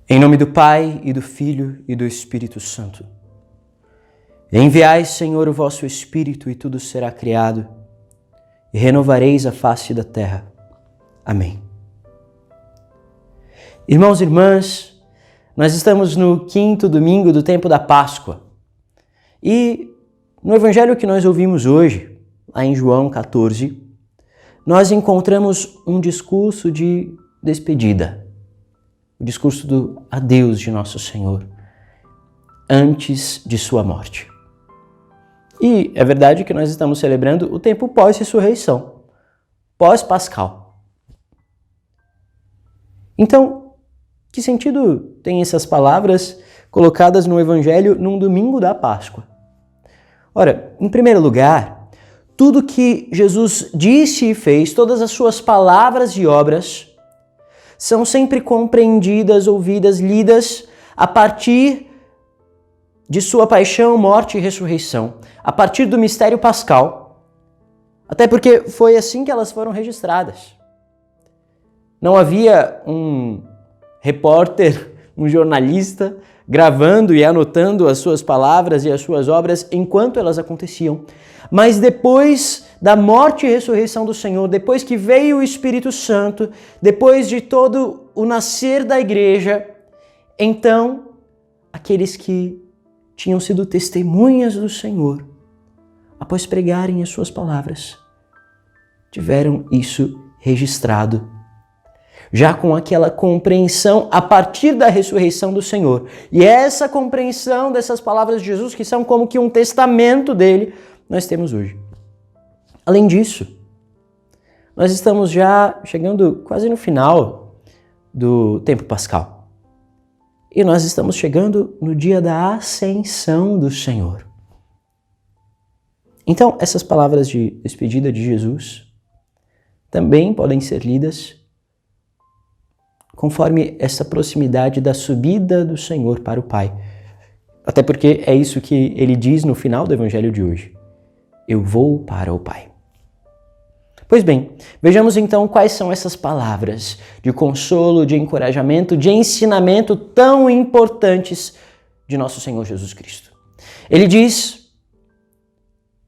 Em nome do Pai, e do Filho, e do Espírito Santo. Enviai, Senhor, o vosso Espírito, e tudo será criado, e renovareis a face da terra. Amém. Irmãos e irmãs, nós estamos no 5º domingo do tempo da Páscoa. E no evangelho que nós ouvimos hoje, lá em João 14, nós encontramos um discurso de despedida. O discurso do adeus de Nosso Senhor, antes de sua morte. E é verdade que nós estamos celebrando o tempo pós-ressurreição, pós-pascal. Então, que sentido tem essas palavras colocadas no Evangelho num domingo da Páscoa? Ora, em primeiro lugar, tudo que Jesus disse e fez, todas as suas palavras e obras, são sempre compreendidas, ouvidas, lidas a partir de sua paixão, morte e ressurreição, a partir do mistério pascal, até porque foi assim que elas foram registradas. Não havia um repórter, um jornalista, gravando e anotando as suas palavras e as suas obras enquanto elas aconteciam. Mas depois da morte e ressurreição do Senhor, depois que veio o Espírito Santo, depois de todo o nascer da igreja, então aqueles que tinham sido testemunhas do Senhor, após pregarem as suas palavras, tiveram isso registrado, já com aquela compreensão a partir da ressurreição do Senhor. E essa compreensão dessas palavras de Jesus, que são como que um testamento dele, nós temos hoje. Além disso, nós estamos já chegando quase no final do tempo pascal. E nós estamos chegando no dia da ascensão do Senhor. Então, essas palavras de despedida de Jesus também podem ser lidas conforme essa proximidade da subida do Senhor para o Pai. Até porque é isso que ele diz no final do Evangelho de hoje. Eu vou para o Pai. Pois bem, vejamos então quais são essas palavras de consolo, de encorajamento, de ensinamento tão importantes de nosso Senhor Jesus Cristo. Ele diz: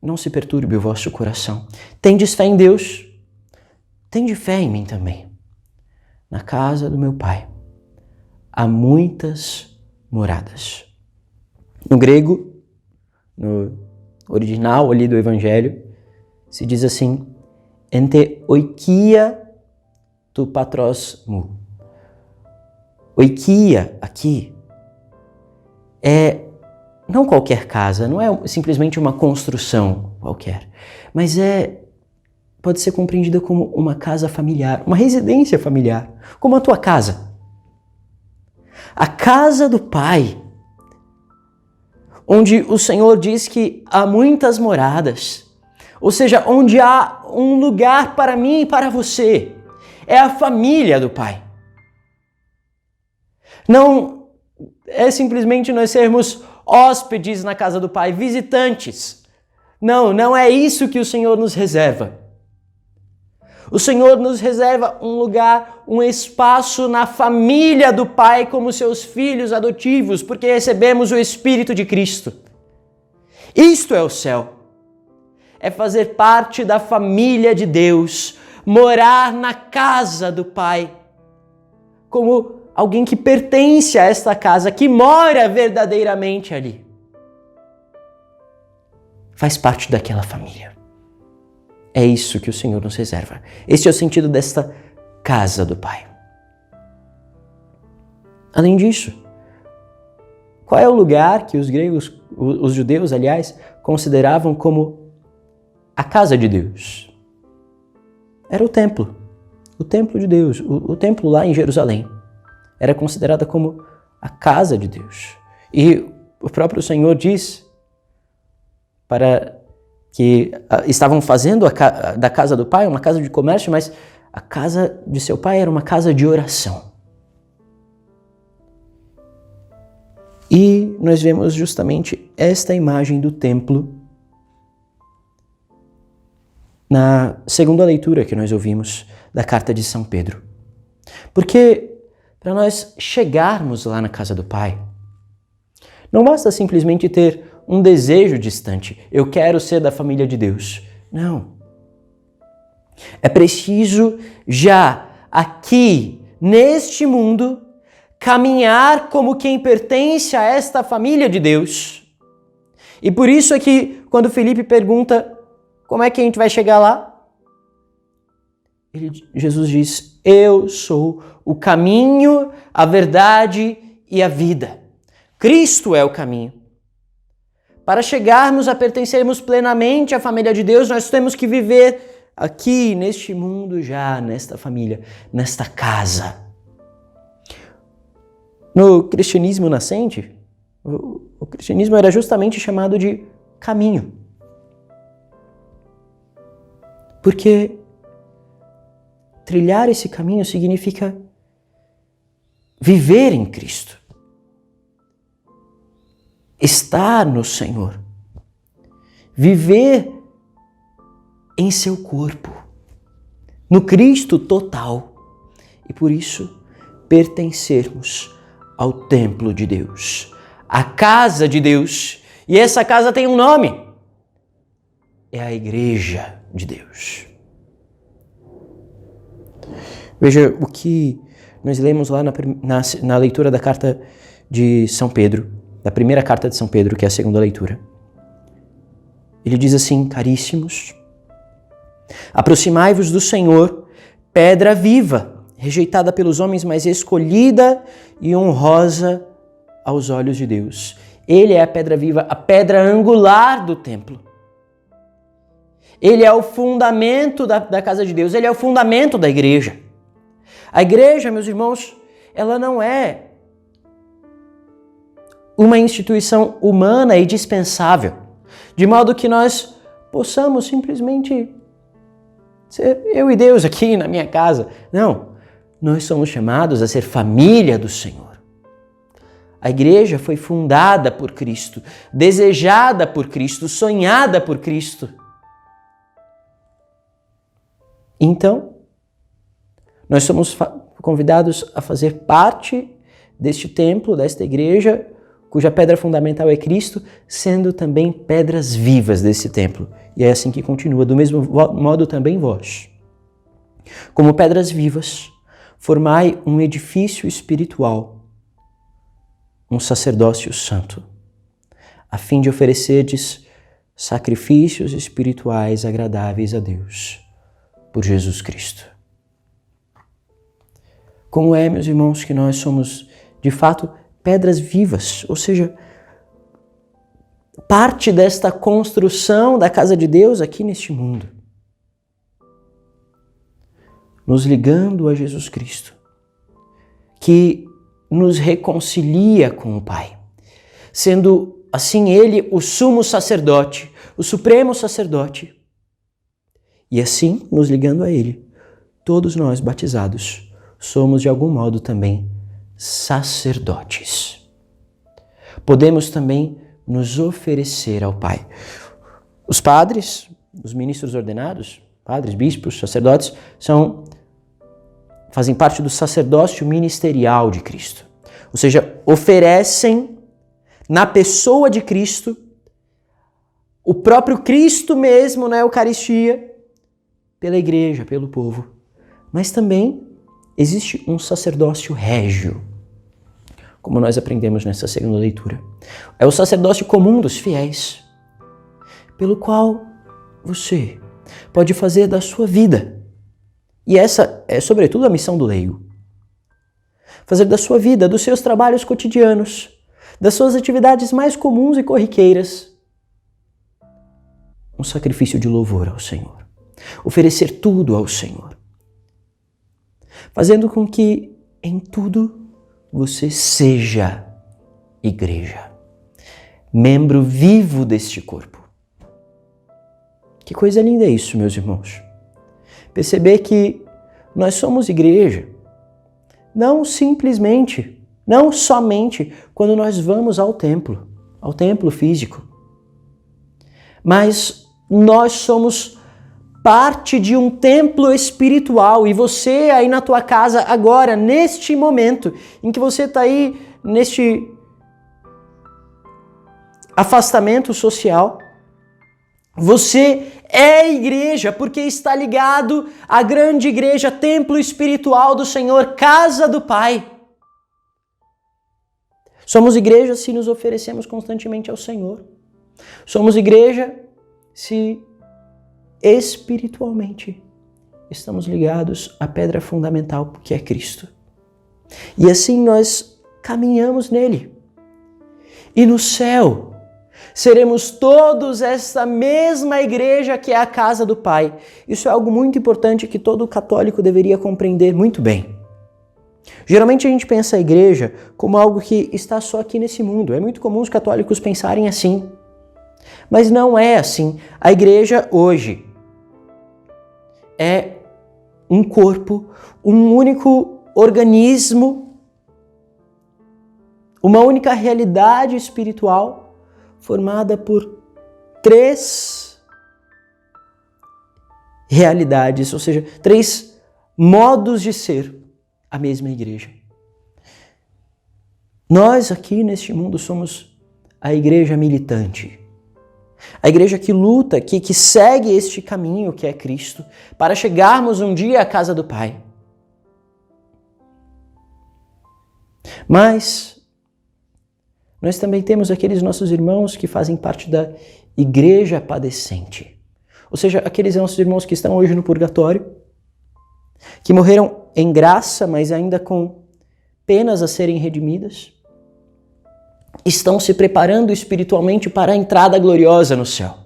não se perturbe o vosso coração. Tendes fé em Deus, tende fé em mim também. Na casa do meu Pai há muitas moradas. No grego, no original ali do Evangelho, se diz assim: ente oikia tu patros mu. Oikia aqui é não qualquer casa, não é simplesmente uma construção qualquer, mas pode ser compreendida como uma casa familiar, uma residência familiar, como a tua casa. A casa do Pai, onde o Senhor diz que há muitas moradas, ou seja, onde há um lugar para mim e para você. É a família do Pai. Não é simplesmente nós sermos hóspedes na casa do Pai, visitantes. Não é isso que o Senhor nos reserva. O Senhor nos reserva um lugar, um espaço na família do Pai como seus filhos adotivos, porque recebemos o Espírito de Cristo. Isto é o céu. É fazer parte da família de Deus, morar na casa do Pai, como alguém que pertence a esta casa, que mora verdadeiramente ali. Faz parte daquela família. É isso que o Senhor nos reserva. Esse é o sentido desta casa do Pai. Além disso, qual é o lugar que os gregos, os judeus, aliás, consideravam como a casa de Deus? Era o templo de Deus, o templo lá em Jerusalém. Era considerada como a casa de Deus. E o próprio Senhor diz para que estavam fazendo da casa do Pai uma casa de comércio, mas a casa de seu Pai era uma casa de oração. E nós vemos justamente esta imagem do templo na segunda leitura que nós ouvimos da carta de São Pedro. Porque para nós chegarmos lá na casa do Pai. Não basta simplesmente ter um desejo distante. Eu quero ser da família de Deus. Não. É preciso já aqui, neste mundo, caminhar como quem pertence a esta família de Deus. E por isso é que quando Felipe pergunta como é que a gente vai chegar lá, Jesus diz: eu sou o caminho, a verdade e a vida. Cristo é o caminho. Para chegarmos a pertencermos plenamente à família de Deus, nós temos que viver aqui, neste mundo já, nesta família, nesta casa. No cristianismo nascente, o cristianismo era justamente chamado de caminho. Porque trilhar esse caminho significa viver em Cristo. Estar no Senhor. Viver em seu corpo. No Cristo total. E por isso, pertencermos ao templo de Deus. A casa de Deus. E essa casa tem um nome. É a Igreja de Deus. Veja o que nós lemos lá na leitura da carta de São Pedro, da primeira carta de São Pedro, que é a segunda leitura. Ele diz assim: caríssimos, aproximai-vos do Senhor, pedra viva, rejeitada pelos homens, mas escolhida e honrosa aos olhos de Deus. Ele é a pedra viva, a pedra angular do templo. Ele é o fundamento da casa de Deus, ele é o fundamento da igreja. A igreja, meus irmãos, ela não é uma instituição humana e dispensável, de modo que nós possamos simplesmente ser eu e Deus aqui na minha casa. Não, nós somos chamados a ser família do Senhor. A igreja foi fundada por Cristo, desejada por Cristo, sonhada por Cristo. Então, nós somos convidados a fazer parte deste templo, desta igreja, cuja pedra fundamental é Cristo, sendo também pedras vivas desse templo. E é assim que continua, do mesmo modo também vós. Como pedras vivas, formai um edifício espiritual, um sacerdócio santo, a fim de oferecerdes sacrifícios espirituais agradáveis a Deus, por Jesus Cristo. Como é, meus irmãos, que nós somos, de fato, pedras vivas, ou seja, parte desta construção da casa de Deus aqui neste mundo. Nos ligando a Jesus Cristo, que nos reconcilia com o Pai, sendo assim Ele o sumo sacerdote, o supremo sacerdote. E assim, nos ligando a Ele, todos nós batizados somos de algum modo também sacerdotes. Podemos também nos oferecer ao Pai. Os padres, os ministros ordenados, padres, bispos, sacerdotes, fazem parte do sacerdócio ministerial de Cristo. Ou seja, oferecem na pessoa de Cristo o próprio Cristo mesmo na Eucaristia pela igreja, pelo povo. Mas também existe um sacerdócio régio, como nós aprendemos nessa segunda leitura. É o sacerdócio comum dos fiéis, pelo qual você pode fazer da sua vida. E essa é, sobretudo, a missão do leigo. Fazer da sua vida, dos seus trabalhos cotidianos, das suas atividades mais comuns e corriqueiras, um sacrifício de louvor ao Senhor. Oferecer tudo ao Senhor. Fazendo com que em tudo você seja igreja, membro vivo deste corpo. Que coisa linda é isso, meus irmãos. Perceber que nós somos igreja, não simplesmente, não somente quando nós vamos ao templo físico, mas nós somos parte de um templo espiritual, e você aí na tua casa agora, neste momento em que você está aí neste afastamento social, você é igreja porque está ligado à grande igreja, templo espiritual do Senhor, casa do Pai. Somos igreja se nos oferecemos constantemente ao Senhor. Somos igreja se espiritualmente estamos ligados à pedra fundamental, que é Cristo. E assim nós caminhamos nele. E no céu seremos todos essa mesma igreja que é a casa do Pai. Isso é algo muito importante que todo católico deveria compreender muito bem. Geralmente a gente pensa a igreja como algo que está só aqui nesse mundo. É muito comum os católicos pensarem assim. Mas não é assim. A igreja hoje é um corpo, um único organismo, uma única realidade espiritual formada por 3 realidades, ou seja, 3 modos de ser a mesma igreja. Nós aqui neste mundo somos a igreja militante. A igreja que luta, que segue este caminho que é Cristo, para chegarmos um dia à casa do Pai. Mas nós também temos aqueles nossos irmãos que fazem parte da igreja padecente. Ou seja, aqueles nossos irmãos que estão hoje no purgatório, que morreram em graça, mas ainda com penas a serem redimidas, estão se preparando espiritualmente para a entrada gloriosa no céu.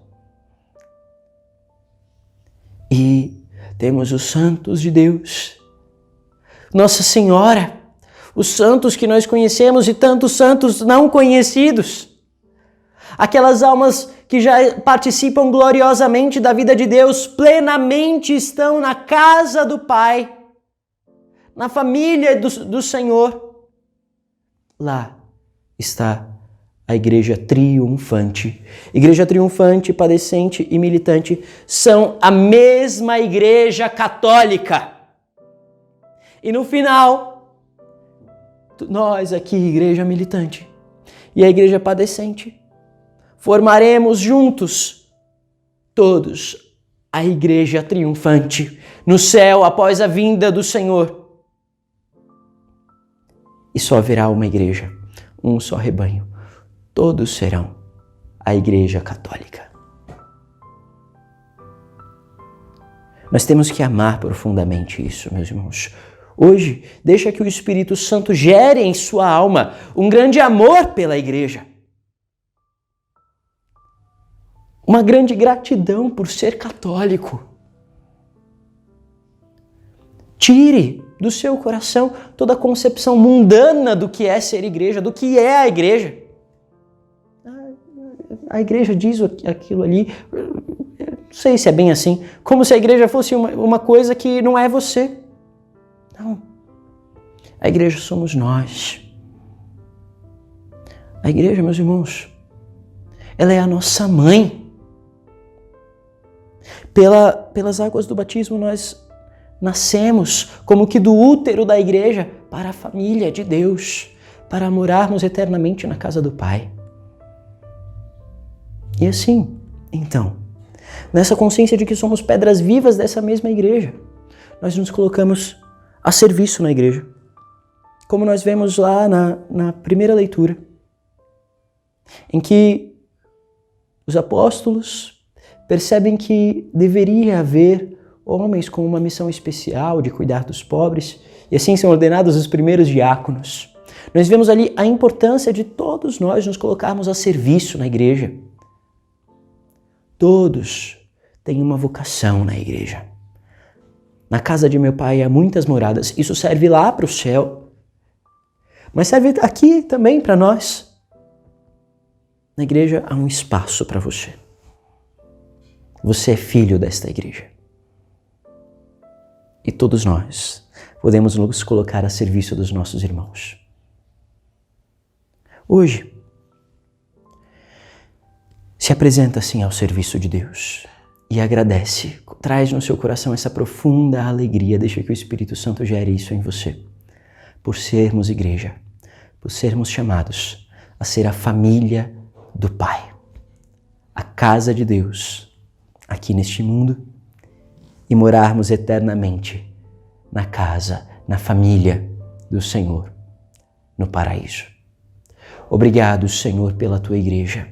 E temos os santos de Deus, Nossa Senhora, os santos que nós conhecemos e tantos santos não conhecidos, aquelas almas que já participam gloriosamente da vida de Deus, plenamente estão na casa do Pai, na família do Senhor. Lá está a igreja triunfante. Igreja triunfante, padecente e militante são a mesma igreja católica. E no final, nós aqui, igreja militante e a igreja padecente, formaremos juntos, todos, a igreja triunfante no céu após a vinda do Senhor. E só haverá uma igreja, um só rebanho. Todos serão a igreja católica. Nós temos que amar profundamente isso, meus irmãos. Hoje, deixa que o Espírito Santo gere em sua alma um grande amor pela igreja. Uma grande gratidão por ser católico. Tire do seu coração toda a concepção mundana do que é ser igreja, do que é a igreja. A igreja diz aquilo ali, não sei se é bem assim, como se a igreja fosse uma coisa que não é você. Não. A igreja somos nós. A igreja, meus irmãos, ela é a nossa mãe. Pelas águas do batismo nós nascemos como que do útero da igreja para a família de Deus, para morarmos eternamente na casa do Pai. E assim, então, nessa consciência de que somos pedras vivas dessa mesma igreja, nós nos colocamos a serviço na igreja. Como nós vemos lá na primeira leitura, em que os apóstolos percebem que deveria haver homens com uma missão especial de cuidar dos pobres, e assim são ordenados os primeiros diáconos. Nós vemos ali a importância de todos nós nos colocarmos a serviço na igreja. Todos têm uma vocação na igreja. Na casa de meu pai há muitas moradas. Isso serve lá para o céu, mas serve aqui também para nós. Na igreja há um espaço para você. Você é filho desta igreja. E todos nós podemos nos colocar a serviço dos nossos irmãos. Hoje, se apresenta assim ao serviço de Deus e agradece. Traz no seu coração essa profunda alegria. Deixa que o Espírito Santo gere isso em você. Por sermos igreja, por sermos chamados a ser a família do Pai, a casa de Deus aqui neste mundo e morarmos eternamente na casa, na família do Senhor, no paraíso. Obrigado, Senhor, pela tua igreja.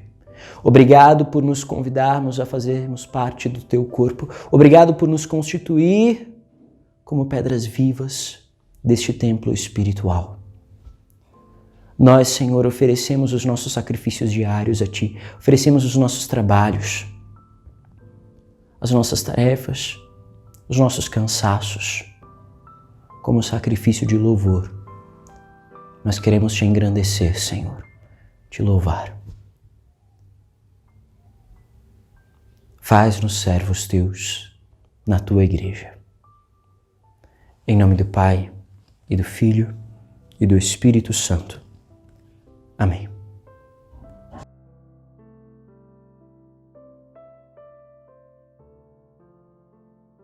Obrigado por nos convidarmos a fazermos parte do teu corpo. Obrigado por nos constituir como pedras vivas deste templo espiritual. Nós, Senhor, oferecemos os nossos sacrifícios diários a Ti, oferecemos os nossos trabalhos, as nossas tarefas, os nossos cansaços, como sacrifício de louvor. Nós queremos Te engrandecer, Senhor, Te louvar. Faz-nos servos Teus na Tua igreja. Em nome do Pai, e do Filho, e do Espírito Santo. Amém.